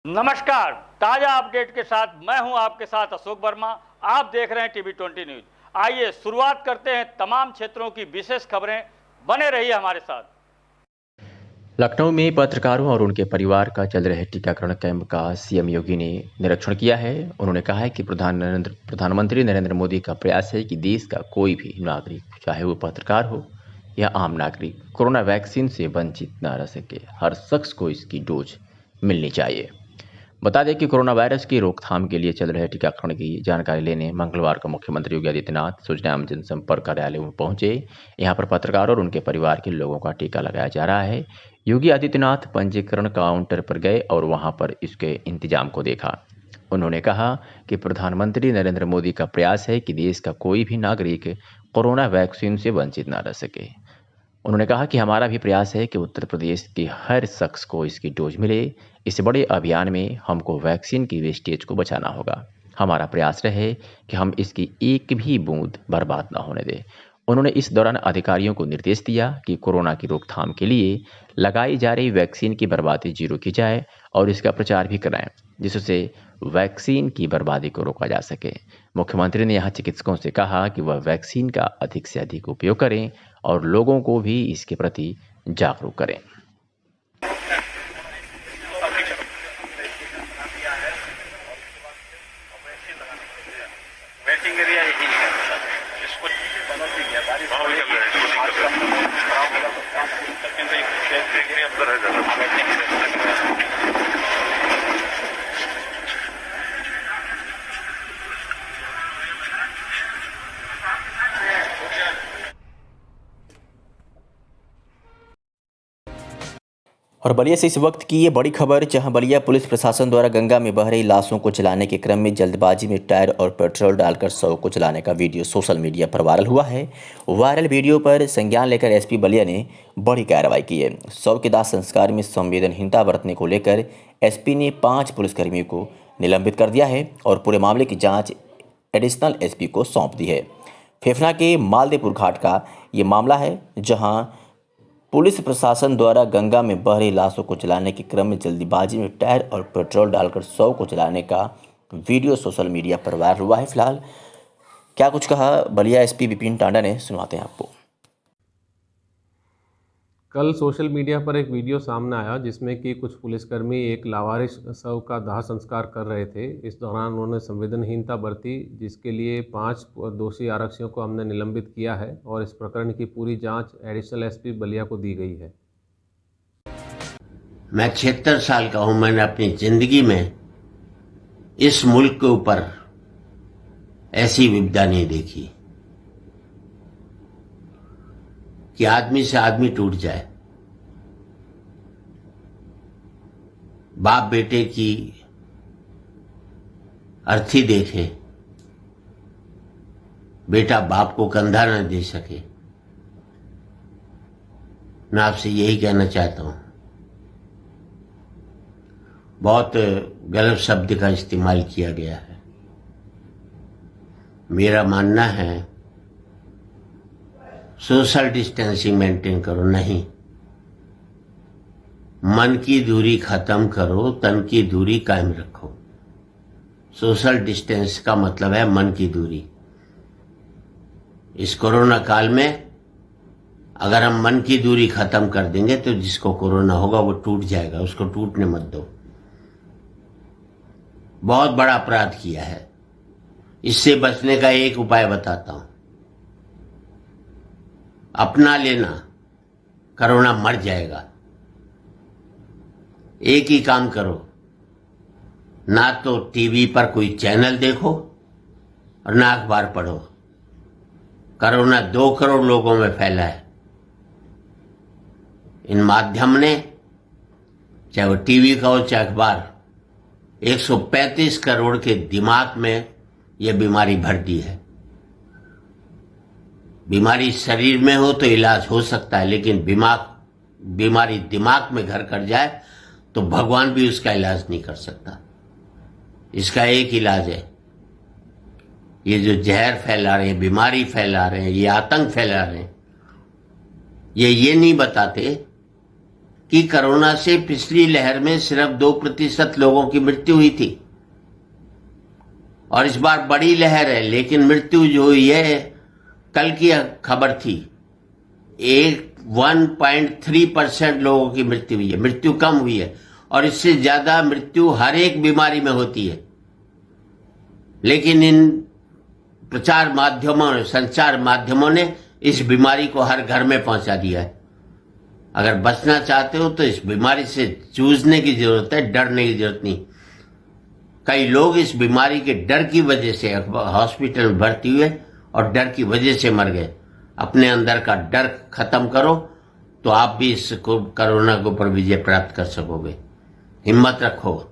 नमस्कार, ताजा अपडेट के साथ मैं हूं आपके साथ अशोक वर्मा। आप देख रहे हैं टीवी20 न्यूज। आइए शुरुआत करते हैं तमाम क्षेत्रों की विशेष खबरें। बने रहिए हमारे साथ। लखनऊ में पत्रकारों और उनके परिवार का चल रहे टीकाकरण कैंप का सीएम योगी ने निरीक्षण किया है। उन्होंने कहा है कि प्रधानमंत्री नरेंद्र मोदी का प्रयास है कि देश का कोई भी नागरिक, चाहे वो पत्रकार हो या आम नागरिक, कोरोना वैक्सीन से वंचित न रह सके। हर शख्स को इसकी डोज मिलनी चाहिए। बता दें कि कोरोना वायरस की रोकथाम के लिए चल रहे टीकाकरण की जानकारी लेने मंगलवार को मुख्यमंत्री योगी आदित्यनाथ सूचना एवं जनसंपर्क कार्यालय में पहुंचे। यहां पर पत्रकारों और उनके परिवार के लोगों का टीका लगाया जा रहा है। योगी आदित्यनाथ पंजीकरण काउंटर पर गए और वहां पर इसके इंतजाम को देखा। उन्होंने कहा कि प्रधानमंत्री नरेंद्र मोदी का प्रयास है कि देश का कोई भी नागरिक कोरोना वैक्सीन से वंचित न रह सके। उन्होंने कहा कि हमारा भी प्रयास है कि उत्तर प्रदेश के हर शख्स को इसकी डोज मिले। इस बड़े अभियान में हमको वैक्सीन की वेस्टेज को बचाना होगा। हमारा प्रयास रहे कि हम इसकी एक भी बूंद बर्बाद ना होने दें। उन्होंने इस दौरान अधिकारियों को निर्देश दिया कि कोरोना की रोकथाम के लिए लगाई जा रही वैक्सीन की बर्बादी जीरो की जाए और इसका प्रचार भी कराएं, जिससे वैक्सीन की बर्बादी को रोका जा सके। मुख्यमंत्री ने यहाँ चिकित्सकों से कहा कि वह वैक्सीन का अधिक से अधिक उपयोग करें और लोगों को भी इसके प्रति जागरूक करें। और बलिया से इस वक्त की ये बड़ी खबर, जहां बलिया पुलिस प्रशासन द्वारा गंगा में बह रही लाशों को जलाने के क्रम में जल्दबाजी में टायर और पेट्रोल डालकर शव को जलाने का वीडियो सोशल मीडिया पर वायरल हुआ है। वायरल वीडियो पर संज्ञान लेकर एसपी बलिया ने बड़ी कार्रवाई की है। शव के दाह संस्कार में संवेदनहीनता बरतने को लेकर एसपी ने 5 पुलिसकर्मियों को निलंबित कर दिया है और पूरे मामले की जाँच एडिशनल एसपी को सौंप दी है। फेफना के मालदेपुर घाट का ये मामला है, जहाँ पुलिस प्रशासन द्वारा गंगा में बह रही लाशों को जलाने के क्रम में जल्दीबाजी में टायर और पेट्रोल डालकर शव को जलाने का वीडियो सोशल मीडिया पर वायरल हुआ है। फिलहाल क्या कुछ कहा बलिया एसपी विपिन टांडा ने, सुनाते हैं आपको। कल सोशल मीडिया पर एक वीडियो सामने आया जिसमें कि कुछ पुलिसकर्मी एक लावारिस शव का दाह संस्कार कर रहे थे। इस दौरान उन्होंने संवेदनहीनता बरती, जिसके लिए 5 दोषी आरक्षियों को हमने निलंबित किया है और इस प्रकरण की पूरी जांच एडिशनल एसपी बलिया को दी गई है। मैं 76 साल का हूं। मैंने अपनी जिंदगी में इस मुल्क के ऊपर ऐसी विपदा नहीं देखी कि आदमी से आदमी टूट जाए। बाप बेटे की अर्थी देखे, बेटा बाप को कंधा न दे सके। मैं आपसे यही कहना चाहता हूं, बहुत गलत शब्द का इस्तेमाल किया गया है। मेरा मानना है सोशल डिस्टेंसिंग मेंटेन करो, नहीं मन की दूरी खत्म करो, तन की दूरी कायम रखो। सोशल डिस्टेंस का मतलब है मन की दूरी। इस कोरोना काल में अगर हम मन की दूरी खत्म कर देंगे तो जिसको कोरोना होगा वो टूट जाएगा, उसको टूटने मत दो। बहुत बड़ा अपराध किया है। इससे बचने का एक उपाय बताता हूं, अपना लेना, कोरोना मर जाएगा। एक ही काम करो, ना तो टीवी पर कोई चैनल देखो और ना अखबार पढ़ो। कोरोना 2 करोड़ लोगों में फैला है। इन माध्यम ने, चाहे वो टीवी का हो चाहे अखबार, 135 करोड़ के दिमाग में यह बीमारी भर दी है। बीमारी शरीर में हो तो इलाज हो सकता है, लेकिन बीमारी दिमाग में घर कर जाए तो भगवान भी उसका इलाज नहीं कर सकता। इसका एक इलाज है, ये जो जहर फैला रहे हैं, बीमारी फैला रहे हैं, ये आतंक फैला रहे हैं, ये नहीं बताते कि कोरोना से पिछली लहर में सिर्फ 2% लोगों की मृत्यु हुई थी और इस बार बड़ी लहर है, लेकिन मृत्यु जो हुई है, कल की खबर थी, 1.3% लोगों की मृत्यु हुई है। मृत्यु कम हुई है और इससे ज्यादा मृत्यु हर एक बीमारी में होती है। लेकिन इन प्रचार माध्यमों, संचार माध्यमों ने इस बीमारी को हर घर में पहुंचा दिया है। अगर बचना चाहते हो तो इस बीमारी से जूझने की जरूरत है, डरने की जरूरत नहीं। कई लोग इस बीमारी के डर की वजह से हॉस्पिटल में भर्ती हुए और डर की वजह से मर गए। अपने अंदर का डर खत्म करो तो आप भी इस कोरोना के ऊपर विजय प्राप्त कर सकोगे। हिम्मत रखो,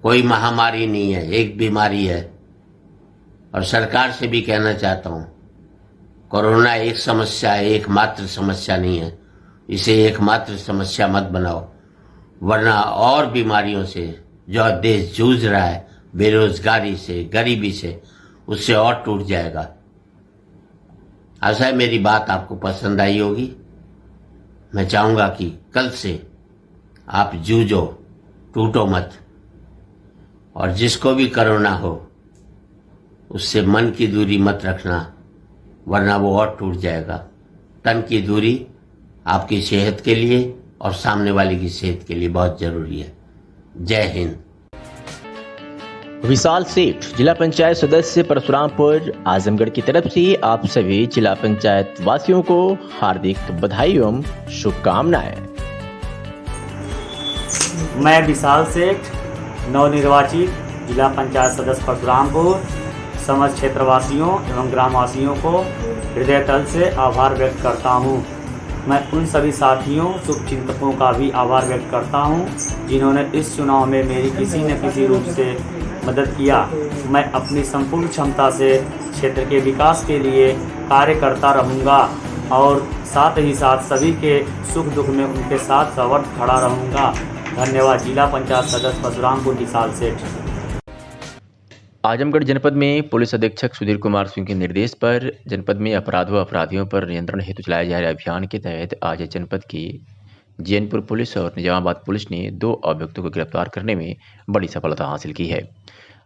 कोई महामारी नहीं है, एक बीमारी है। और सरकार से भी कहना चाहता हूं, कोरोना एक समस्या है, एकमात्र समस्या नहीं है। इसे एकमात्र समस्या मत बनाओ, वरना और बीमारियों से जो देश जूझ रहा है, बेरोजगारी से, गरीबी से, उससे और टूट जाएगा। आशा है मेरी बात आपको पसंद आई होगी। मैं चाहूंगा कि कल से आप जूझो, टूटो मत, और जिसको भी कोरोना हो उससे मन की दूरी मत रखना, वरना वो और टूट जाएगा। तन की दूरी आपकी सेहत के लिए और सामने वाले की सेहत के लिए बहुत जरूरी है। जय हिंद। विशाल सेठ, जिला पंचायत सदस्य परशुरामपुर, आजमगढ़ की तरफ से आप सभी जिला पंचायत वासियों को हार्दिक बधाई एवं शुभकामनाएं। मैं विशाल सेठ, नवनिर्वाचित जिला पंचायत सदस्य परशुरामपुर, समस्त क्षेत्रवासियों एवं ग्रामवासियों को हृदय तल से आभार व्यक्त करता हूं। मैं उन सभी साथियों, शुभचिंतकों का भी आभार व्यक्त करता हूं जिन्होंने इस चुनाव में मेरी किसी न किसी रूप से मदद किया। मैं अपनी संपूर्ण क्षमता से क्षेत्र के विकास के लिए कार्य करता रहूँगा और साथ ही साथ सभी के सुख दुख में उनके साथ सवर्त खड़ा रहूँगा। धन्यवाद। जिला पंचायत सदस्य परशुरामपुर विशाल सेठ। आजमगढ़ जनपद में पुलिस अधीक्षक सुधीर कुमार सिंह के निर्देश पर जनपद में अपराधियों पर नियंत्रण हेतु चलाए जा रहे अभियान के तहत आज जनपद की जैनपुर पुलिस और निजामाबाद पुलिस ने 2 अभियुक्तों को गिरफ्तार करने में बड़ी सफलता हासिल की है।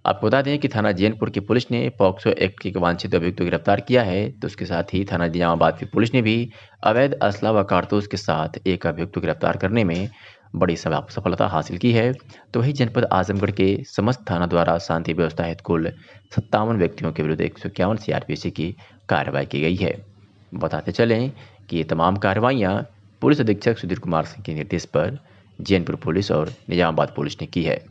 आपको बता दें कि थाना जैनपुर की पुलिस ने पॉक्सो एक्ट के वांछित अभियुक्त को गिरफ्तार किया है, तो उसके साथ ही थाना निजामाबाद की पुलिस ने भी अवैध असला व कारतूस के साथ एक अभियुक्त को गिरफ्तार करने में बड़ी सफलता हासिल की है। तो वही जनपद आजमगढ़ के समस्त थाना द्वारा शांति व्यवस्था हेतु कुल 57 व्यक्तियों के विरुद्ध 151 CRPC की कार्रवाई की गई है। बताते चलें कि ये तमाम कार्रवाइयाँ पुलिस अधीक्षक सुधीर कुमार सिंह के निर्देश पर जैनपुर पुलिस और निजामाबाद पुलिस ने की है।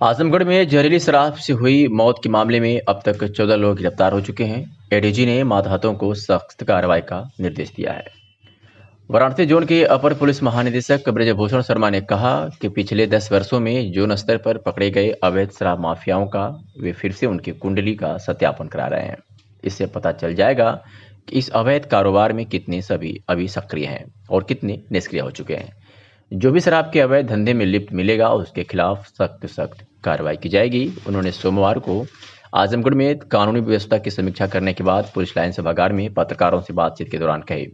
आजमगढ़ में जहरीली शराब से हुई मौत के मामले में अब तक 14 लोग गिरफ्तार हो चुके हैं। एडीजी ने मातहतों को सख्त कार्रवाई का निर्देश दिया है। वाराणसी जोन के अपर पुलिस महानिदेशक ब्रजभूषण शर्मा ने कहा कि पिछले 10 वर्षों में जोन स्तर पर पकड़े गए अवैध शराब माफियाओं का वे फिर से उनकी कुंडली का सत्यापन करा रहे हैं। इससे पता चल जाएगा कि इस अवैध कारोबार में कितने सभी अभी सक्रिय हैं और कितने निष्क्रिय हो चुके हैं। जो भी शराब के अवैध धंधे में लिप्त मिलेगा उसके खिलाफ सख्त कार्रवाई की जाएगी। उन्होंने सोमवार को आजमगढ़ में कानूनी व्यवस्था की समीक्षा करने के बाद पुलिस लाइन सभागार में पत्रकारों से बातचीत के दौरान कही।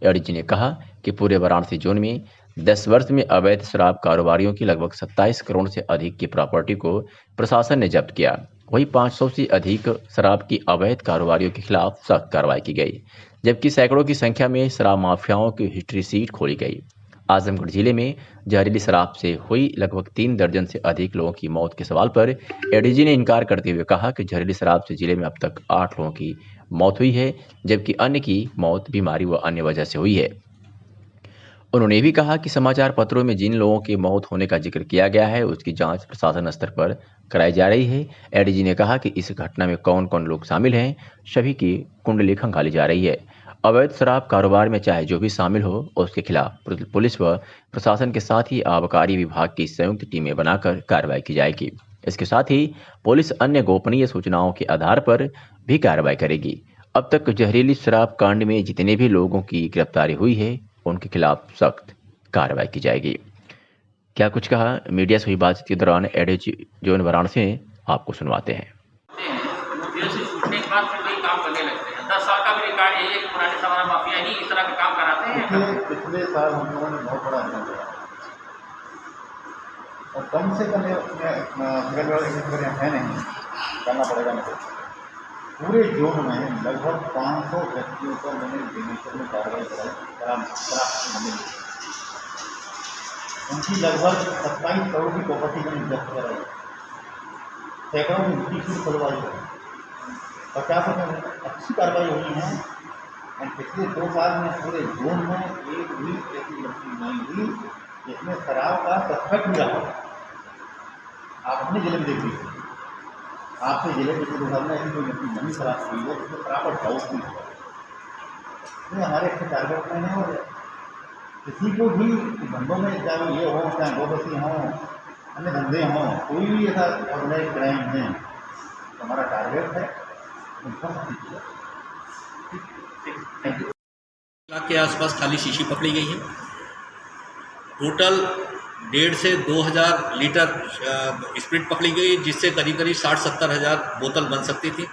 एडीजी ने कहा कि पूरे वाराणसी जोन में 10 वर्ष में अवैध शराब कारोबारियों की लगभग 27 करोड़ से अधिक की प्रॉपर्टी को प्रशासन ने जब्त किया। वहीं 500 से अधिक शराब की अवैध कारोबारियों के खिलाफ सख्त कार्रवाई की गई, जबकि सैकड़ों की संख्या में शराब माफियाओं की हिस्ट्री सीट खोली गई। आजमगढ़ जिले में जहरीली शराब से हुई लगभग 3 दर्जन से अधिक लोगों की मौत के सवाल पर एडीजी ने इनकार करते हुए कहा कि जहरीली शराब से जिले में अब तक 8 लोगों की मौत हुई है, जबकि अन्य की मौत बीमारी व अन्य वजह से हुई है। उन्होंने ये भी कहा कि समाचार पत्रों में जिन लोगों की मौत होने का जिक्र किया गया है उसकी जांच प्रशासन स्तर पर कराई जा रही है। एडीजी ने कहा कि इस घटना में कौन कौन लोग शामिल हैं, सभी की कुंडली खंगाली जा रही है। अवैध शराब कारोबार में चाहे जो भी शामिल हो उसके खिलाफ पुलिस व प्रशासन के साथ ही आबकारी विभाग की संयुक्त टीमें बनाकर कार्रवाई की जाएगी। इसके साथ ही पुलिस अन्य गोपनीय सूचनाओं के आधार पर भी कार्रवाई करेगी। अब तक जहरीली शराब कांड में जितने भी लोगों की गिरफ्तारी हुई है उनके खिलाफ सख्त कार्रवाई की जाएगी। क्या कुछ कहा मीडिया से हुई बातचीत के दौरान एडीजी जोन वाराणसी ने, आपको सुनवाते हैं। 10 साल का भी रिकॉर्ड है, एक पुराने समारा माफिया ही इस तरह का काम कराते हैं। पिछले साल हम लोगों ने बहुत बड़ा अभियान चलाया और कम से कम है नहीं करना पड़ेगा मुझे। पूरे जोन में लगभग 500 व्यक्तियों पर मैंने डिविजन में कार्रवाई कराई। उनकी लगभग 27 करोड़ की प्रॉपर्टी मैंने जब्त कराई, सैकड़ों की मिट्टी की खुलवाई है, 50% अच्छी कार्रवाई हुई है। और पिछले 2 साल में पूरे जोन में एक भी ऐसी लड़की नहीं हुई जिसमें शराब का सस्पेक्ट मिला हो। आप अपने जिले में देख लीजिए, आपके जिले में पिछले 2 साल में ऐसी कोई लड़की नहीं शराब हुई है जिसमें शराब और डाउट नहीं हुआ। ये हमारे अच्छे टारगेट में है। और किसी को भी धंधों में, चाहे ये हो, चाहे गोबसी हों, अन्य धंधे हों, कोई भी ऐसा ऑर्गेनाइज क्राइम है तो हमारा टारगेट है उनको लाख के आसपास खाली शीशी पकड़ी गई है। टोटल 1.5 से 2,000 लीटर स्प्रिट पकड़ी गई, जिससे करीब 60-70 हज़ार बोतल बन सकती थी।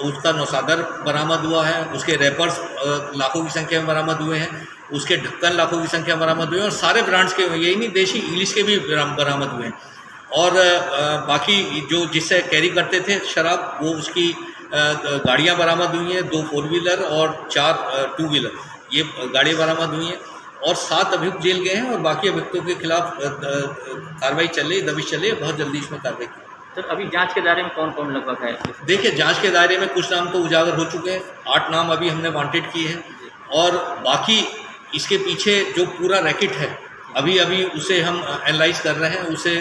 उसका नौसागर बरामद हुआ है, उसके रैपर्स लाखों की संख्या में बरामद हुए हैं, उसके ढक्कन लाखों की संख्या में बरामद हुए हैं और सारे ब्रांड्स के, यही नहीं देशी इंग्लिश के भी बरामद हुए हैं। और बाकी जो जिससे कैरी करते थे शराब, वो उसकी गाड़ियां बरामद हुई हैं, 2 4 व्हीलर और 4 2 व्हीलर, ये गाड़ियाँ बरामद हुई हैं। और 7 अभियुक्त जेल गए हैं और बाकी अभियुक्तों के खिलाफ कार्रवाई चल रही, दबिश चल रही है। बहुत जल्दी इसमें कार्रवाई की। सर अभी जांच के दायरे में कौन कौन लगभग है? देखिए, जांच के दायरे में कुछ नाम तो उजागर हो चुके हैं, 8 नाम अभी हमने वांटेड किए हैं और बाकी इसके पीछे जो पूरा रैकेट है अभी उसे हम एनालाइज कर रहे हैं, उसे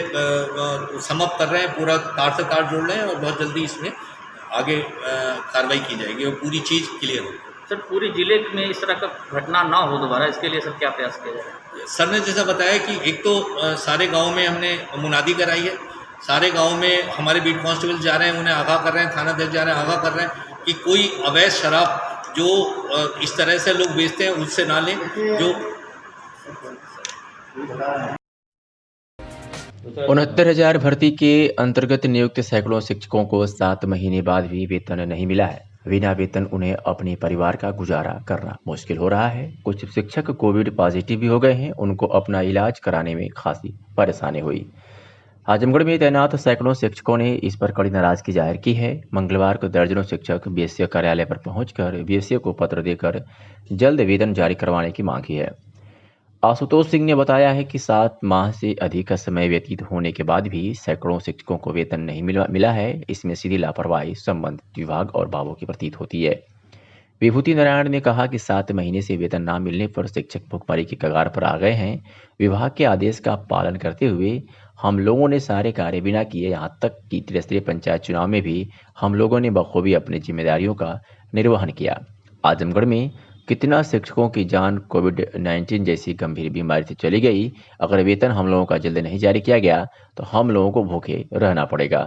समअप कर रहे हैं, पूरा तार से तार जोड़ रहे हैं और बहुत जल्दी इसमें आगे कार्रवाई की जाएगी और पूरी चीज़ क्लियर होगी। सर पूरे जिले में इस तरह का घटना ना हो दोबारा, इसके लिए सर क्या प्रयास किया जाए? सर ने जैसा बताया कि एक तो सारे गाँव में हमने मुनादी कराई है, सारे गांव में हमारे बीट कांस्टेबल जा रहे हैं, उन्हें आगाह कर रहे हैं, थाना अध्यक्ष जा रहे हैं, आगाह कर रहे हैं कि कोई अवैध शराब जो इस तरह से लोग बेचते हैं उससे ना लें। जो 69,000 भर्ती के अंतर्गत नियुक्त सैकड़ों शिक्षकों को 7 महीने बाद भी वेतन नहीं मिला है। बिना वेतन उन्हें अपने परिवार का गुजारा करना मुश्किल हो रहा है। कुछ शिक्षक कोविड पॉजिटिव भी हो गए हैं, उनको अपना इलाज कराने में खासी परेशानी हुई। आजमगढ़ में तैनात सैकड़ों शिक्षकों ने इस पर कड़ी नाराजगी जाहिर की है। मंगलवार को दर्जनों शिक्षक बीएससी कार्यालय पर पहुंचकर बीएससी को पत्र देकर जल्द वेतन जारी करवाने की मांग की है। आशुतोष सिंह ने बताया है कि 7 माह से अधिक का समय व्यतीत होने के बाद भी सैकड़ों शिक्षकों को वेतन नहीं मिला है। इसमें सीधी लापरवाही संबंधित विभाग और बाबू की प्रतीत होती है। विभूति नारायण ने कहा कि 7 महीने से वेतन न मिलने पर शिक्षक भुखमरी की कगार पर आ गए हैं। विभाग के आदेश का पालन करते हुए हम लोगों ने सारे कार्य बिना किए, यहाँ तक कि त्रिस्तरीय पंचायत चुनाव में भी हम लोगों ने बखूबी अपनी जिम्मेदारियों का निर्वहन किया। आजमगढ़ में कितना शिक्षकों की जान कोविड-19 जैसी गंभीर बीमारी से चली गई। अगर वेतन हम लोगों का जल्द नहीं जारी किया गया तो हम लोगों को भूखे रहना पड़ेगा।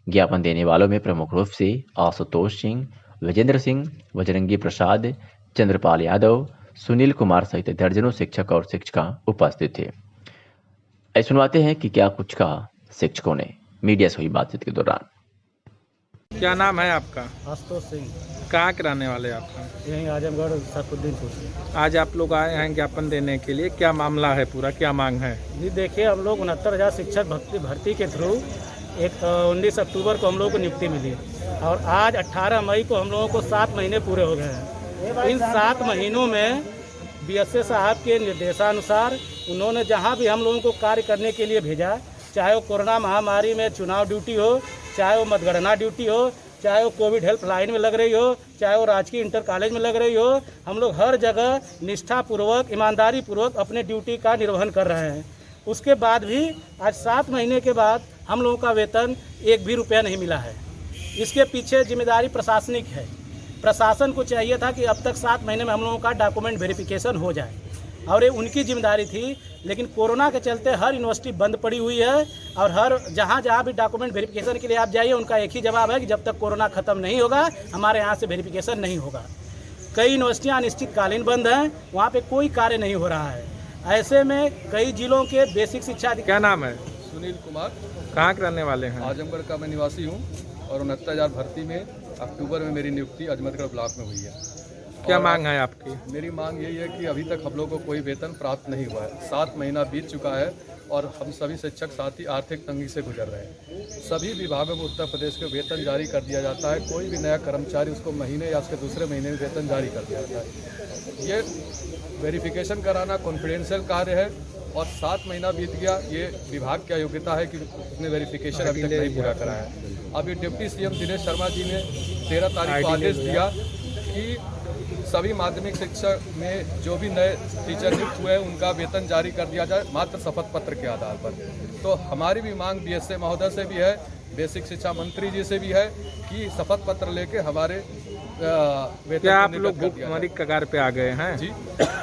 ज्ञापन देने वालों में प्रमुख रूप से आशुतोष सिंह, विजेंद्र सिंह, बजरंगी प्रसाद, चंद्रपाल यादव, सुनील कुमार सहित दर्जनों शिक्षक और शिक्षिका उपस्थित थे। सुनवाते हैं कि क्या कुछ कहा शिक्षकों ने मीडिया से हुई बातचीत के दौरान। क्या नाम है आपका? आशुतोष सिंह। कहाँ के रहने वाले आपका? यहीं आजमगढ़ सरफुद्दीनपुर से। आज आप लोग आए हैं ज्ञापन देने के लिए, क्या मामला है पूरा, क्या मांग है? जी देखिए, हम लोग 69,000 शिक्षक भर्ती के थ्रू 19 अक्टूबर को हम लोगों को नियुक्ति मिली और आज 18 मई को हम लोगों को 7 महीने पूरे हो गए हैं। इन 7 महीनों में बीएसए साहब के निर्देशानुसार उन्होंने जहां भी हम लोगों को कार्य करने के लिए भेजा, चाहे वो कोरोना महामारी में चुनाव ड्यूटी हो, चाहे वो मतगणना ड्यूटी हो, चाहे वो कोविड हेल्पलाइन में लग रही हो, चाहे वो राजकीय इंटर कॉलेज में लग रही हो, हम लोग हर जगह निष्ठापूर्वक, ईमानदारी पूर्वक अपने ड्यूटी का निर्वहन कर रहे हैं। उसके बाद भी आज 7 महीने के बाद हम लोगों का वेतन 1 भी रुपया नहीं मिला है। इसके पीछे जिम्मेदारी प्रशासनिक है। प्रशासन को चाहिए था कि अब तक 7 महीने में हम लोगों का डॉक्यूमेंट वेरिफिकेशन हो जाए और ये उनकी जिम्मेदारी थी। लेकिन कोरोना के चलते हर यूनिवर्सिटी बंद पड़ी हुई है और हर जहाँ भी डॉक्यूमेंट वेरिफिकेशन के लिए आप जाइए, उनका एक ही जवाब है कि जब तक कोरोना ख़त्म नहीं होगा हमारे यहाँ से वेरिफिकेशन नहीं होगा। कई यूनिवर्सिटियाँ अनिश्चितकालीन बंद हैं, वहाँ पे कोई कार्य नहीं हो रहा है। ऐसे में कई जिलों के बेसिक शिक्षा। क्या नाम है? सुनील कुमार। कहाँ के रहने वाले हैं? आजमगढ़ का मैं निवासी हूँ और 69,000 भर्ती में अक्टूबर में मेरी नियुक्ति अजमतगढ़ ब्लॉक में हुई है। क्या मांग है आपकी? मेरी मांग यही है कि अभी तक हम लोगों को कोई वेतन प्राप्त नहीं हुआ है। 7 महीना बीत चुका है और हम सभी शिक्षक साथी आर्थिक तंगी से गुजर रहे हैं। सभी विभागों में उत्तर प्रदेश के वेतन जारी कर दिया जाता है, कोई भी नया कर्मचारी उसको महीने या उसके दूसरे महीने में वेतन जारी कर दिया जाता है। ये वेरिफिकेशन कराना कॉन्फिडेंशियल कार्य है और 7 महीना बीत गया, ये विभाग की योग्यता है कि उसने वेरिफिकेशन अभी तक नहीं पूरा कराया है। अभी डिप्टी सीएम दिनेश शर्मा जी ने 13 तारीख को आदेश दिया कि सभी माध्यमिक शिक्षा में जो भी नए टीचर नियुक्त हुए हैं उनका वेतन जारी कर दिया जाए मात्र शपथ पत्र के आधार पर। तो हमारी भी मांग बीएसए महोदय से भी है, बेसिक शिक्षा मंत्री जी से भी है कि शपथ पत्र लेके हमारे वेतन। क्या आप लोग भूखमरी कगार पे आ गए हैं? जी,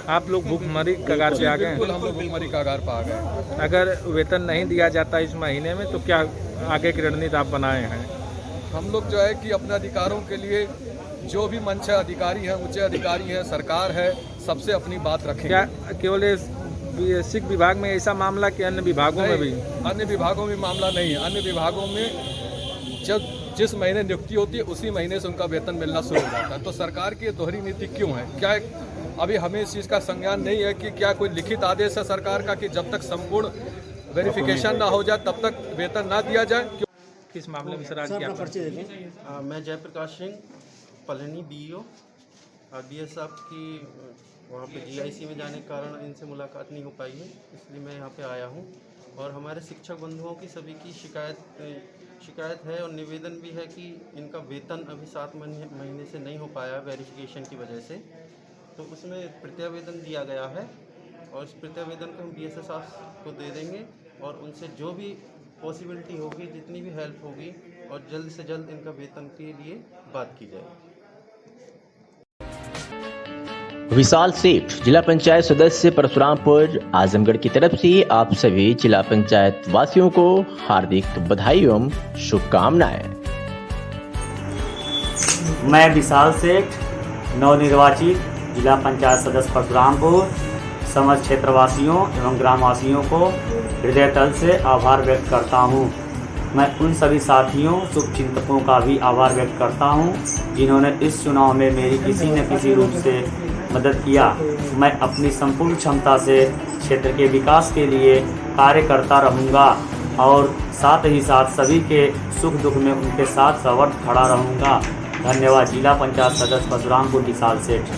आप लोग भूखमरी कगार पे आ गए हैं? बिल्कुल, हम लोग भूखमरी कगार पे आ गए हैं। अगर वेतन नहीं दिया जाता इस महीने में तो क्या आगे की रणनीति आप बनाए हैं? हम लोग जो है कि अपने अधिकारों के लिए जो भी मंच है, अधिकारी हैं, उच्च अधिकारी हैं, सरकार है, सबसे अपनी बात रखें। क्या केवल बेसिक विभाग में ऐसा मामला कि अन्य विभागों में भी? अन्य विभागों में मामला नहीं है। अन्य विभागों में जब जिस महीने नियुक्ति होती है उसी महीने से उनका वेतन मिलना शुरू हो जाता है। तो सरकार की दोहरी नीति क्यों है? क्या अभी हमें इस चीज़ का संज्ञान नहीं है कि क्या कोई लिखित आदेश है सरकार का कि जब तक संपूर्ण वेरिफिकेशन ना हो जाए तब तक वेतन ना दिया जाए? किस मामले में सर आज क्या? मैं जयप्रकाश सिंह, पलनी बीईओ। बीएस साहब की वहाँ पे जीआईसी में जाने के कारण इनसे मुलाकात नहीं हो पाई है, इसलिए मैं यहाँ पे आया हूँ। और हमारे शिक्षक बंधुओं की सभी की शिकायत है और निवेदन भी है कि इनका वेतन अभी 7 महीने से नहीं हो पाया वेरिफिकेशन की वजह से। तो उसमें प्रत्यावेदन दिया गया है और इस प्रत्यावेदन को हम बीएसए साहब को दे देंगे और उनसे जो भी पॉसिबिलिटी होगी, जितनी भी हेल्प होगी और जल्द से जल्द इनका वेतन के लिए बात की जाएगी। विशाल सेठ, जिला पंचायत सदस्य परशुरामपुर, आजमगढ़ की तरफ से आप सभी जिला पंचायत वासियों को हार्दिक बधाई एवं शुभकामनाएं। मैं विशाल सेठ, नवनिर्वाचित जिला पंचायत सदस्य परशुरामपुर, समस्त क्षेत्रवासियों एवं ग्रामवासियों को हृदय तल से आभार व्यक्त करता हूं। मैं उन सभी साथियों, शुभचिंतकों का भी आभार व्यक्त करता हूं जिन्होंने इस चुनाव में मेरी किसी न किसी रूप से मदद किया। मैं अपनी संपूर्ण क्षमता से क्षेत्र के विकास के लिए कार्य करता रहूँगा और साथ ही साथ सभी के सुख दुख में उनके साथ सवर्त खड़ा रहूँगा। धन्यवाद। जिला पंचायत सदस्य परशुरामपुर विशाल सेठ।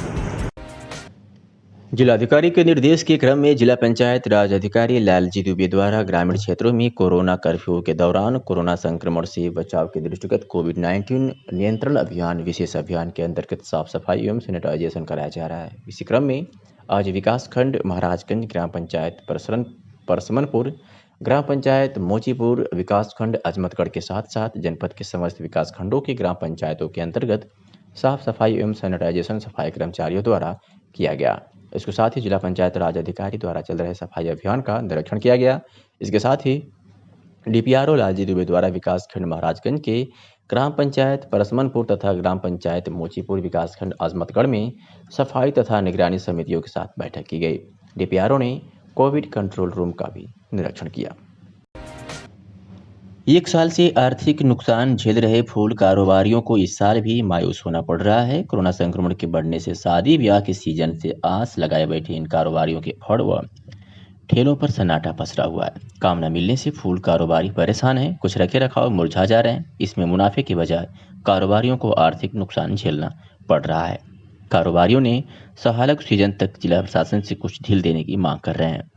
जिलाधिकारी के निर्देश के क्रम में जिला पंचायत राज अधिकारी लालजी दुबे द्वारा ग्रामीण क्षेत्रों में कोरोना कर्फ्यू के दौरान कोरोना संक्रमण से बचाव के दृष्टिगत कोविड-19 नियंत्रण अभियान विशेष अभियान के अंतर्गत साफ सफाई एवं सैनिटाइजेशन कराया जा रहा है। इसी क्रम में आज विकासखंड महाराजगंज, ग्राम पंचायत परसमनपुर, ग्राम पंचायत मोचीपुर, विकासखंड अजमतगढ़ के साथ साथ जनपद के समस्त विकास खंडों की ग्राम पंचायतों के अंतर्गत साफ सफाई एवं सैनिटाइजेशन सफाई कर्मचारियों द्वारा किया गया। इसके साथ ही जिला पंचायत राज अधिकारी द्वारा चल रहे सफाई अभियान का निरीक्षण किया गया। इसके साथ ही डीपीआरओ लालजी दुबे द्वारा विकासखंड महाराजगंज के ग्राम पंचायत परसमनपुर तथा ग्राम पंचायत मोचीपुर विकासखंड आजमतगढ़ में सफाई तथा निगरानी समितियों के साथ बैठक की गई। डीपीआरओ ने कोविड कंट्रोल रूम का भी निरीक्षण किया। 1 साल से आर्थिक नुकसान झेल रहे फूल कारोबारियों को इस साल भी मायूस होना पड़ रहा है। कोरोना संक्रमण के बढ़ने से शादी ब्याह के सीजन से आस लगाए बैठे इन कारोबारियों के फड़ व ठेलों पर सन्नाटा पसरा हुआ है। काम न मिलने से फूल कारोबारी परेशान हैं, कुछ रखे रखाव मुरझा जा रहे हैं। इसमें मुनाफे के बजाय कारोबारियों को आर्थिक नुकसान झेलना पड़ रहा है। कारोबारियों ने सहालग सीजन तक जिला प्रशासन से कुछ ढील देने की मांग कर रहे हैं।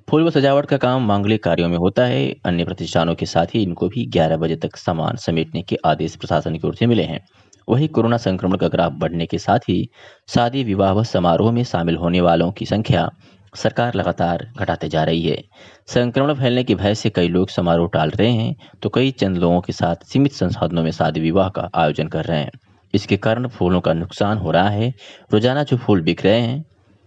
फूल व सजावट का काम मांगलिक कार्यों में होता है। अन्य प्रतिष्ठानों के साथ ही इनको भी 11 बजे तक सामान समेटने के आदेश प्रशासन की ओर से मिले हैं। वहीं कोरोना संक्रमण का ग्राफ बढ़ने के साथ ही शादी विवाह व समारोह में शामिल होने वालों की संख्या सरकार लगातार घटाते जा रही है। संक्रमण फैलने के भय से कई लोग समारोह टाल रहे हैं तो कई चंद लोगों के साथ सीमित संसाधनों में शादी विवाह का आयोजन कर रहे हैं। इसके कारण फूलों का नुकसान हो रहा है। रोजाना जो फूल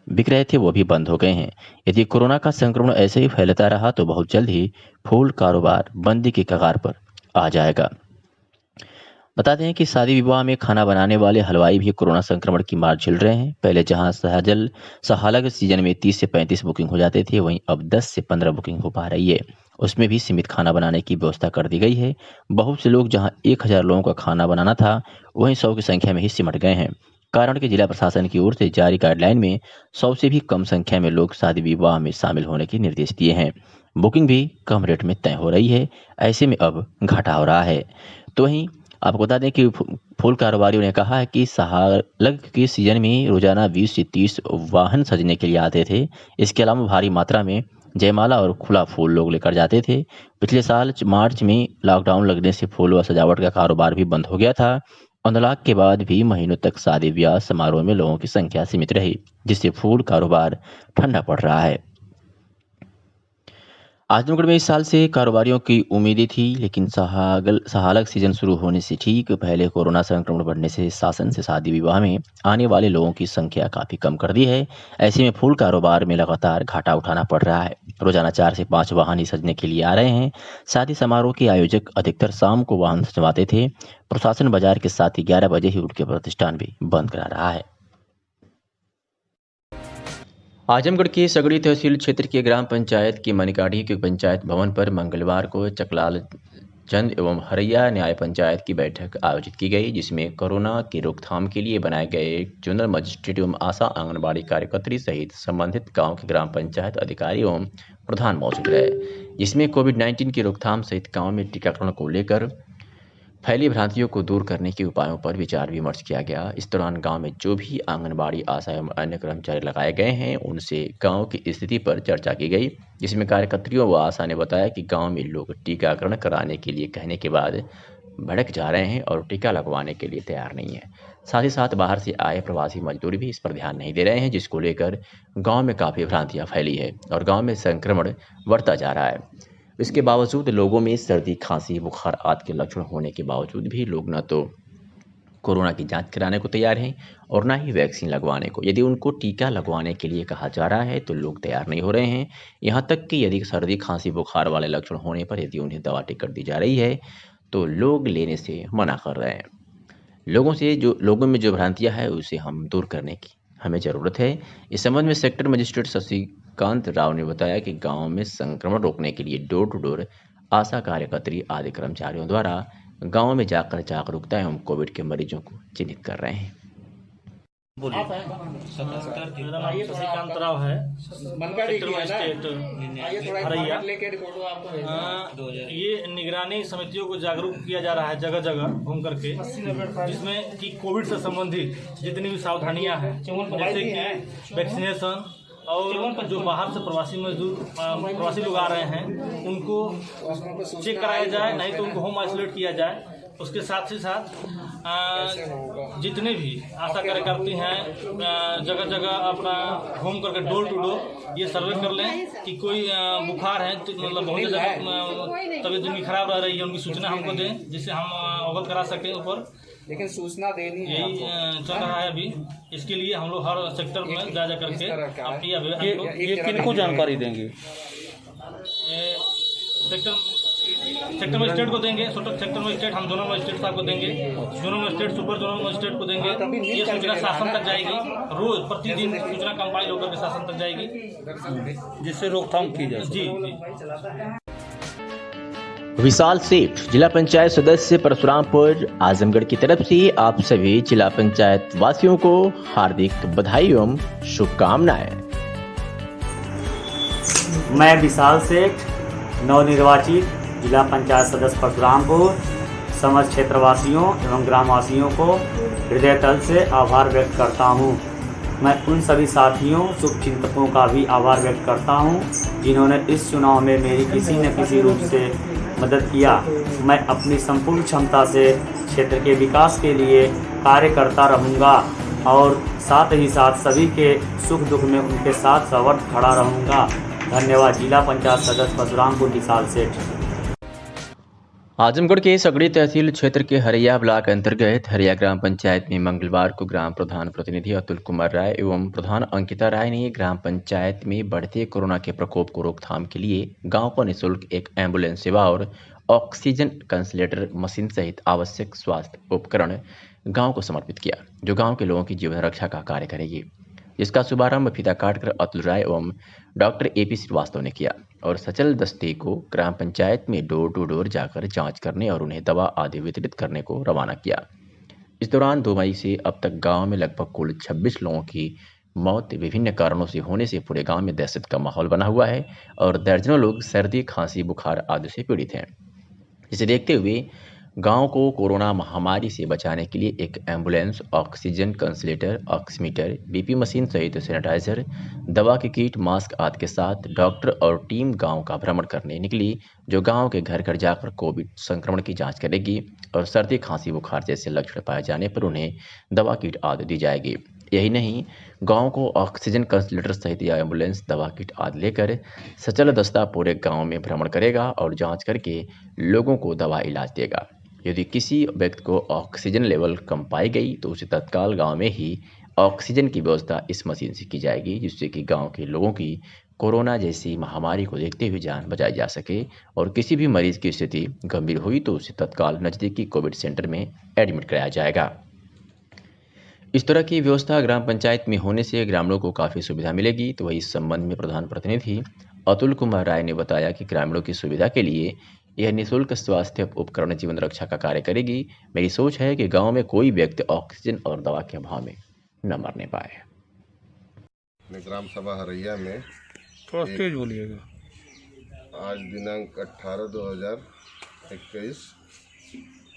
बिक रहे थे वो भी बंद हो गए हैं। यदि कोरोना का संक्रमण ऐसे ही फैलता रहा तो बहुत जल्द ही फूल कारोबार बंदी के कगार पर आ जाएगा। बता दें कि शादी विवाह में खाना बनाने वाले हलवाई भी कोरोना संक्रमण की मार झेल रहे हैं। पहले जहां सहालग सीजन में 30 से 35 बुकिंग हो जाते थे, वहीं अब 10 से 15 बुकिंग हो पा रही है। उसमें भी सीमित खाना बनाने की व्यवस्था कर दी गई है। बहुत से लोग जहां 1000 लोगों का खाना बनाना था, वहीं 100 की संख्या में ही सिमट गए हैं। कारण कि जिला प्रशासन की ओर से जारी गाइडलाइन में 100 से भी कम संख्या में लोग शादी विवाह में शामिल होने के निर्देश दिए हैं। बुकिंग भी कम रेट में तय हो रही है। ऐसे में अब घाटा हो रहा है। तो वहीं आपको बता दें कि फूल कारोबारियों ने कहा है कि सहालग के सीजन में रोजाना 20 से 30 वाहन सजने के लिए आते थे। इसके अलावा भारी मात्रा में जयमाला और खुला फूल लोग लेकर जाते थे। पिछले साल मार्च में लॉकडाउन लगने से फूल व सजावट का कारोबार भी बंद हो गया था। अनलॉक के बाद भी महीनों तक शादी ब्याह समारोह में लोगों की संख्या सीमित रही, जिससे फूल कारोबार ठंडा पड़ रहा है। आजमगढ़ में इस साल से कारोबारियों की उम्मीदें थी, लेकिन सहालग सीजन शुरू होने से ठीक पहले कोरोना संक्रमण बढ़ने से शासन से शादी विवाह में आने वाले लोगों की संख्या काफी कम कर दी है। ऐसे में फूल कारोबार में लगातार घाटा उठाना पड़ रहा है। रोजाना 4 से 5 वाहन ही सजने के लिए आ रहे हैं। शादी समारोह के आयोजक अधिकतर शाम को वाहन सजवाते थे। प्रशासन बाजार के साथ ही 11 बजे ही उनके प्रतिष्ठान भी बंद करा रहा है। आजमगढ़ के सगड़ी तहसील क्षेत्र के ग्राम पंचायत की मनिकाढ़ी के पंचायत भवन पर मंगलवार को चकलाल चंद एवं हरैया न्याय पंचायत की बैठक आयोजित की गई, जिसमें कोरोना की रोकथाम के लिए बनाए गए जोनल मजिस्ट्रेट एवं आशा आंगनबाड़ी कार्यकर्त्री सहित संबंधित गांव के ग्राम पंचायत अधिकारी एवं प्रधान मौजूद रहे, जिसमें कोविड-19 की रोकथाम सहित गाँव में टीकाकरण को लेकर फैली भ्रांतियों को दूर करने के उपायों पर विचार विमर्श किया गया। इस दौरान गांव में जो भी आंगनबाड़ी आशा एवं अन्य कर्मचारी लगाए गए हैं, उनसे गांव की स्थिति पर चर्चा की गई, जिसमें कार्यकर्त्रियों व आशा ने बताया कि गांव में लोग टीकाकरण कराने के लिए कहने के बाद भड़क जा रहे हैं और टीका लगवाने के लिए तैयार नहीं है। साथ ही साथ बाहर से आए प्रवासी मजदूर भी इस पर ध्यान नहीं दे रहे हैं, जिसको लेकर गाँव में काफ़ी भ्रांतियाँ फैली है और गाँव में संक्रमण बढ़ता जा रहा है। इसके बावजूद लोगों में सर्दी, खांसी, बुखार आदि के लक्षण होने के बावजूद भी लोग न तो कोरोना की जांच कराने को तैयार हैं और न ही वैक्सीन लगवाने को। यदि उनको टीका लगवाने के लिए कहा जा रहा है तो लोग तैयार नहीं हो रहे हैं। यहाँ तक कि यदि सर्दी, खांसी, बुखार वाले लक्षण होने पर यदि उन्हें दवा टिकट दी जा रही है तो लोग लेने से मना कर रहे हैं। लोगों में जो भ्रांतियाँ है उसे हम दूर करने की हमें ज़रूरत है। इस संबंध में सेक्टर मजिस्ट्रेट शशिकांत राव ने बताया कि गांव में संक्रमण रोकने के लिए डोर टू डोर आशा कार्यकर्त्री आदि कर्मचारियों द्वारा गांव में जाकर जागरूकता एवं कोविड के मरीजों को चिन्हित कर रहे हैं। मेरा नाम शशिकांत राव है, सेक्टर मजिस्ट्रेट हरैया। ये निगरानी समितियों को जागरूक किया जा रहा है जगह जगह घूम करके, जिसमें कि कोविड से संबंधित जितनी भी सावधानियां हैं, जैसे कि वैक्सीनेशन और जो बाहर से प्रवासी लोग आ रहे हैं उनको चेक कराया जाए, नहीं तो उनको होम आइसोलेट किया जाए। उसके साथ ही साथ जितने भी आशा कार्यकर्ती हैं जगह जगह अपना घूम करके डोर टू डोर ये सर्वे कर लें कि कोई बुखार है, मतलब बहुत ज़्यादा तबीयत उनकी खराब रह रही है, उनकी सूचना हमको दें जिससे हम अवगत करा सकें ऊपर। लेकिन सूचना देनी यही चल रहा है अभी। इसके लिए हम लोग हर सेक्टर में जा करके अपनी ये किनको जानकारी देंगे? सेक्टर मजिस्ट्रेट को देंगे, सेक्टर मजिस्ट्रेट हम जोनल मजिस्ट्रेट साहब को देंगे, zonal magistrate super zonal magistrate को देंगे। ये सूचना शासन तक जाएगी, रोज प्रतिदिन सूचना कंपाइल होकर के शासन तक जाएगी, जिससे रोकथाम की जाए। जी। विशाल सेठ, जिला पंचायत सदस्य परशुरामपुर, आजमगढ़ की तरफ से आप सभी जिला पंचायत वासियों को हार्दिक बधाई एवं शुभकामनाएं। मैं विशाल सेठ, नवनिर्वाचित जिला पंचायत सदस्य परशुरामपुर, समस्त क्षेत्रवासियों एवं ग्रामवासियों को हृदय तल से आभार व्यक्त करता हूं। मैं उन सभी साथियों, शुभचिंतकों का भी आभार व्यक्त करता हूं, जिन्होंने इस चुनाव में मेरी किसी न किसी रूप से मदद किया। मैं अपनी संपूर्ण क्षमता से क्षेत्र के विकास के लिए कार्य करता रहूँगा और साथ ही साथ सभी के सुख दुख में उनके साथ सवर्त खड़ा रहूँगा। धन्यवाद। जिला पंचायत सदस्य परशुरामपुर विशाल सेठ। आजमगढ़ के सगड़ी तहसील क्षेत्र के हरैया ब्लॉक अंतर्गत हरैया ग्राम पंचायत में मंगलवार को ग्राम प्रधान प्रतिनिधि अतुल कुमार राय एवं प्रधान अंकिता राय ने ग्राम पंचायत में बढ़ते कोरोना के प्रकोप को रोकथाम के लिए गांव पर निःशुल्क एक एम्बुलेंस सेवा और ऑक्सीजन कंसंट्रेटर मशीन सहित आवश्यक स्वास्थ्य उपकरण गांव को समर्पित किया, जो गांव के लोगों की जीवन रक्षा का कार्य करेगी। जिसका शुभारंभ फीता काटकर अतुल राय एवं डॉक्टर AP श्रीवास्तव ने किया और सचल दस्ते को ग्राम पंचायत में डोर टू डोर जाकर जांच करने और उन्हें दवा आदि वितरित करने को रवाना किया। इस दौरान 2 मई से अब तक गांव में लगभग कुल 26 लोगों की मौत विभिन्न कारणों से होने से पूरे गांव में दहशत का माहौल बना हुआ है और दर्जनों लोग सर्दी, खांसी, बुखार आदि से पीड़ित हैं। इसे देखते हुए गांव को कोरोना महामारी से बचाने के लिए एक ambulance, oxygen concentrator, oximeter, BP machine सहित सैनिटाइजर, दवा की किट, मास्क आदि के साथ डॉक्टर और टीम गांव का भ्रमण करने निकली, जो गांव के घर घर जाकर कोविड संक्रमण की जांच करेगी और सर्दी, खांसी, बुखार जैसे लक्षण पाए जाने पर उन्हें दवा किट आदि दी जाएगी। यही नहीं, गांव को ऑक्सीजन कंसंट्रेटर सहित या एम्बुलेंस, दवा किट आदि लेकर सचल दस्ता पूरे गांव में भ्रमण करेगा और जांच करके लोगों को दवा इलाज देगा। यदि किसी व्यक्ति को ऑक्सीजन लेवल कम पाई गई तो उसे तत्काल गांव में ही ऑक्सीजन की व्यवस्था इस मशीन से की जाएगी, जिससे कि गांव के लोगों की कोरोना जैसी महामारी को देखते हुए जान बचाई जा सके और किसी भी मरीज की स्थिति गंभीर हुई तो उसे तत्काल नज़दीकी कोविड सेंटर में एडमिट कराया जाएगा। इस तरह की व्यवस्था ग्राम पंचायत में होने से ग्रामीणों को काफ़ी सुविधा मिलेगी। तो वही इस संबंध में प्रधान प्रतिनिधि अतुल कुमार राय ने बताया कि ग्रामीणों की सुविधा के लिए यह निःशुल्क स्वास्थ्य उपकरण जीवन रक्षा का कार्य करेगी। मेरी सोच है कि गांव में कोई व्यक्ति ऑक्सीजन और दवा के अभाव में न मरने पाए। ग्राम सभा हरैया में बोलिएगा, आज दिनांक 18/2021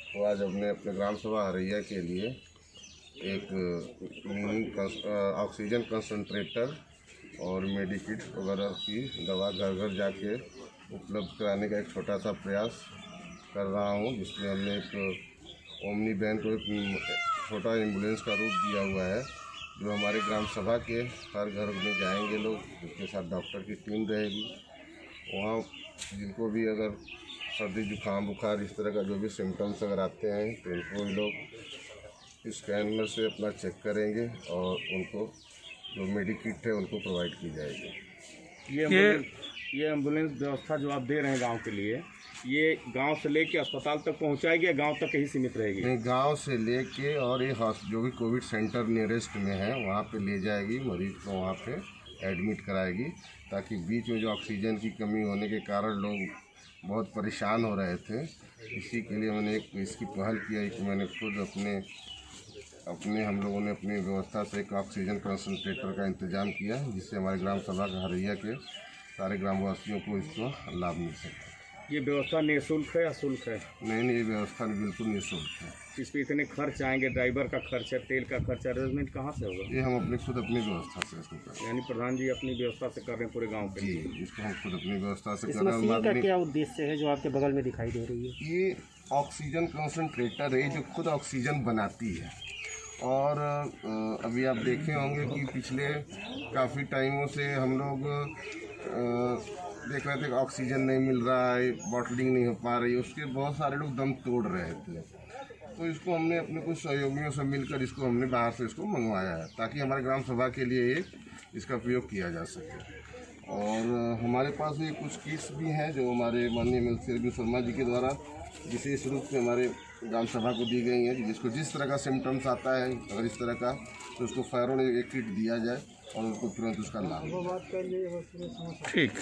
को आज हमने अपने ग्राम सभा हरैया के लिए एक ऑक्सीजन कंसंट्रेटर और मेडिकिट वगैरह की दवा घर घर जाके उपलब्ध कराने का एक छोटा सा प्रयास कर रहा हूँ, जिसमें हमने एक ओमनी वैन को एक छोटा एम्बुलेंस का रूप दिया हुआ है, जो हमारे ग्राम सभा के हर घर में जाएंगे लोग, जिसके साथ डॉक्टर की टीम रहेगी। वहाँ जिनको भी अगर सर्दी, जुकाम, बुखार इस तरह का जो भी सिम्टम्स अगर आते हैं तो उनको भी लोग स्कैनर से अपना चेक करेंगे और उनको जो मेडिकिट है उनको प्रोवाइड की जाएगी। ये एम्बुलेंस व्यवस्था जो आप दे रहे हैं गांव के लिए, ये गांव से लेके अस्पताल तक पहुंचाएगी या गांव तक ही सीमित रहेगी? नहीं, गांव से लेके और ये जो भी कोविड सेंटर नियरेस्ट में है वहाँ पे ले जाएगी, मरीज को वहाँ पे एडमिट कराएगी, ताकि बीच में जो ऑक्सीजन की कमी होने के कारण लोग बहुत परेशान हो रहे थे, इसी के लिए मैंने एक इसकी पहल किया कि मैंने खुद अपने हम लोगों ने अपनी व्यवस्था से एक ऑक्सीजन कंसंट्रेटर का इंतज़ाम किया, जिससे हमारे ग्राम सभा का हरैया के सारे ग्रामवासियों को इसका लाभ मिल सके। ये व्यवस्था निःशुल्क है या शुल्क है? नहीं, ये व्यवस्था बिल्कुल निःशुल्क है। इस पर इतने खर्च आएंगे, ड्राइवर का खर्च है, तेल का खर्च है, अरेंजमेंट कहाँ से होगा? ये हम अपनी व्यवस्था से इसको करें। यानी प्रधान जी अपनी व्यवस्था से कर रहे हैं पूरे गाँव के लिए? जी, इसको हम खुद अपनी व्यवस्था से कर रहे हैं। मशीन का क्या उद्देश्य है जो आपके बगल में दिखाई दे रही है? ये ऑक्सीजन कंसंट्रेटर है जो खुद ऑक्सीजन बनाती है, और अभी आप देखे होंगे कि पिछले काफ़ी टाइमों से हम लोग देख रहे थे कि ऑक्सीजन नहीं मिल रहा है, बॉटलिंग नहीं हो पा रही, उसके बहुत सारे लोग दम तोड़ रहे थे। तो इसको हमने अपने कुछ सहयोगियों से मिलकर इसको हमने बाहर से इसको मंगवाया है, ताकि हमारे ग्राम सभा के लिए इसका प्रयोग किया जा सके। और हमारे पास ये कुछ किट्स भी हैं जो हमारे माननीय मंत्री अरविंद शर्मा जी के द्वारा विशेष रूप से हमारे ग्राम सभा को दी गई हैं, जिसको जिस तरह का सिम्टम्स आता है अगर इस तरह का, तो उसको फौरन एक किट दिया जाए और उनको तुरंत उसका लाभ। ठीक।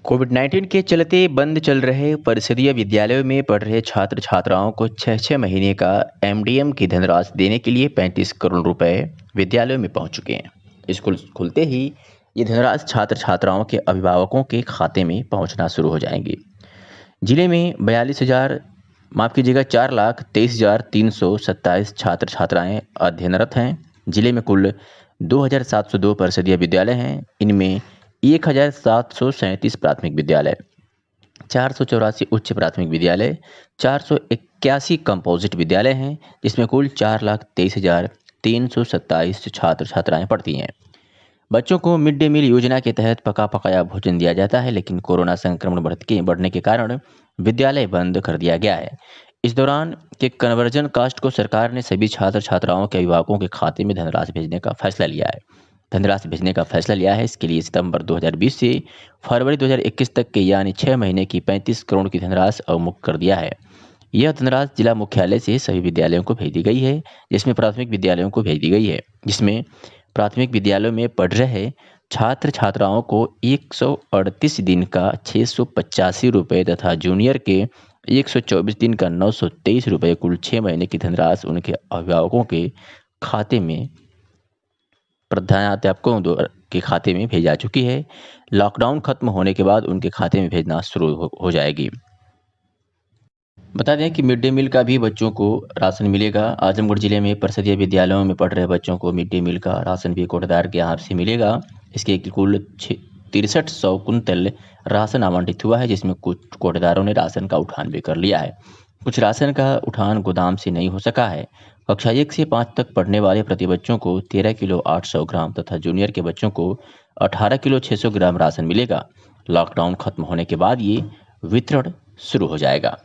कोविड-19 के चलते बंद चल रहे परिषदीय विद्यालयों में पढ़ रहे छात्र छात्राओं को 6 महीने का MDM की धनराशि देने के लिए 35 करोड़ रुपए विद्यालयों में पहुंच चुके हैं। स्कूल खुलते ही ये धनराशि छात्र छात्राओं के अभिभावकों के खाते में पहुंचना शुरू हो जाएंगी। जिले में 4,23,327 छात्र छात्राएं अध्ययनरत हैं। जिले में कुल 2,702 परिषदीय विद्यालय हैं। इनमें 1,737 प्राथमिक विद्यालय, 484 उच्च प्राथमिक विद्यालय, 481 कंपोजिट विद्यालय हैं, जिसमें कुल 4,23,327 छात्र छात्राएं पढ़ती हैं। बच्चों को मिड डे मील योजना के तहत पका पकाया भोजन दिया जाता है, लेकिन कोरोना संक्रमण बढ़ने के कारण विद्यालय बंद कर दिया गया है। इस दौरान के कन्वर्जन कास्ट को सरकार ने सभी छात्र छात्राओं के अभिभावकों के खाते में धनराशि भेजने का फैसला लिया है। इसके लिए सितंबर 2020 से फरवरी 2021 तक के यानी 6 महीने की 35 करोड़ की धनराशि अवमुक्त कर दिया है। यह धनराशि जिला मुख्यालय से सभी विद्यालयों को भेज दी गई है, जिसमें प्राथमिक विद्यालयों को भेज दी गई है, जिसमें प्राथमिक विद्यालयों में पढ़ रहे छात्र छात्राओं को 138 दिन का 685 रुपये तथा जूनियर के 124 दिन का 923 रुपये कुल 6 महीने की धनराशि उनके अभिभावकों के खाते में प्रधानाध्यापकों के खाते में भेजी जा चुकी है। लॉकडाउन खत्म होने के बाद उनके खाते में भेजना शुरू हो जाएगी। बता दें कि मिड डे मील का भी बच्चों को राशन मिलेगा। आजमगढ़ जिले में परिषदीय विद्यालयों में पढ़ रहे बच्चों को मिड डे मील का राशन भी कोटाधार के यहाँ से मिलेगा। इसके कुल 6300 कुंतल राशन आवंटित हुआ है, जिसमें कुछ कोटाधारों ने राशन का उठान भी कर लिया है। कुछ राशन का उठान गोदाम से नहीं हो सका है। कक्षा 1 से 5 तक पढ़ने वाले प्रति बच्चों को 13 किलो 800 ग्राम तथा जूनियर के बच्चों को 18 किलो 600 ग्राम राशन मिलेगा। लॉकडाउन खत्म होने के बाद ये वितरण शुरू हो जाएगा।